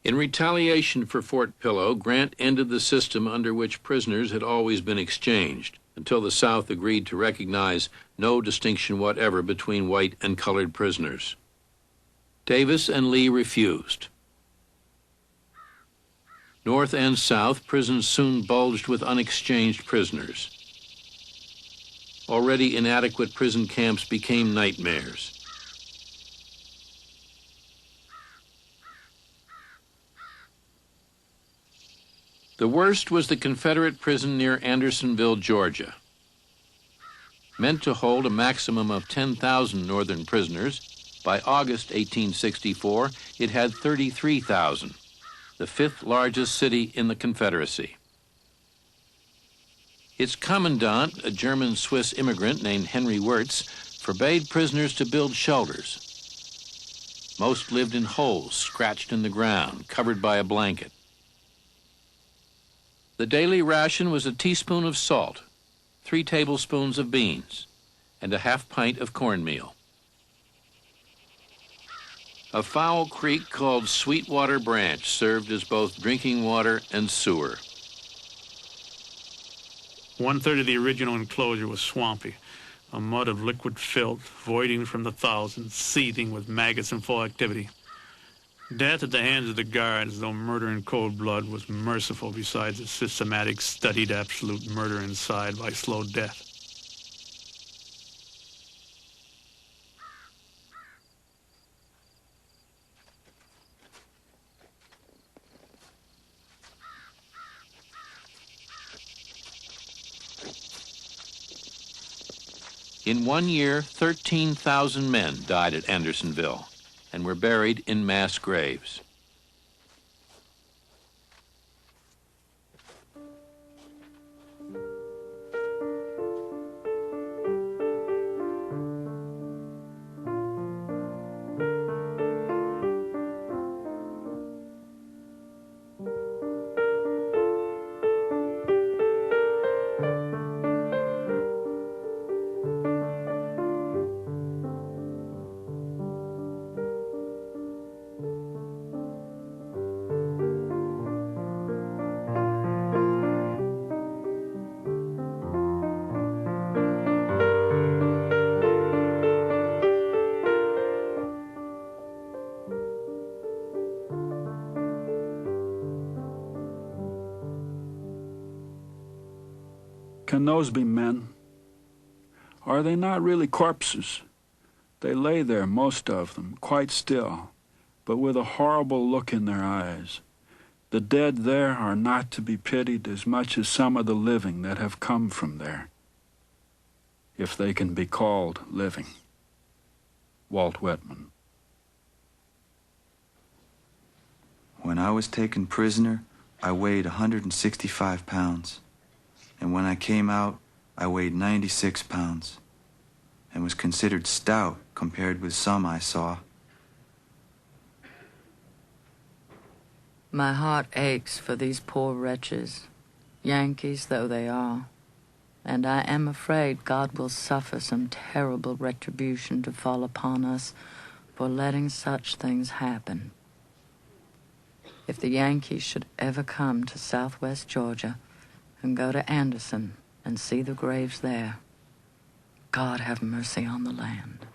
In retaliation for Fort Pillow, Grant ended the system under which prisoners had always been exchanged, until the South agreed to recognize no distinction whatever between white and colored prisoners. Davis and Lee refused. North and South, prisons soon bulged with unexchanged prisoners. Already inadequate prison camps became nightmares. The worst was the Confederate prison near Andersonville, Georgia. Meant to hold a maximum of 10,000 Northern prisoners, by August 1864, it had 33,000, the fifth largest city in the Confederacy. Its commandant, a German-Swiss immigrant named Henry Wirtz, forbade prisoners to build shelters. Most lived in holes scratched in the ground, covered by a blanket. The daily ration was a teaspoon of salt, 3 tablespoons of beans, and a half pint of cornmeal. A foul creek called Sweetwater Branch served as both drinking water and sewer. 1/3 of the original enclosure was swampy, a mud of liquid filth, voiding from the thousands, seething with maggots in full activity. Death at the hands of the guards, though murder in cold blood, was merciful besides the systematic, studied, absolute murder inside by slow death. In 1 year, 13,000 men died at Andersonville and were buried in mass graves. Can those be men? Are they not really corpses? They lay there, most of them, quite still, but with a horrible look in their eyes. The dead there are not to be pitied as much as some of the living that have come from there, if they can be called living. Walt Whitman. When I was taken prisoner, I weighed 165 pounds. And when I came out, I weighed 96 pounds and was considered stout compared with some I saw. My heart aches for these poor wretches, Yankees though they are, and I am afraid God will suffer some terrible retribution to fall upon us for letting such things happen. If the Yankees should ever come to Southwest Georgia and go to Anderson and see the graves there, God have mercy on the land.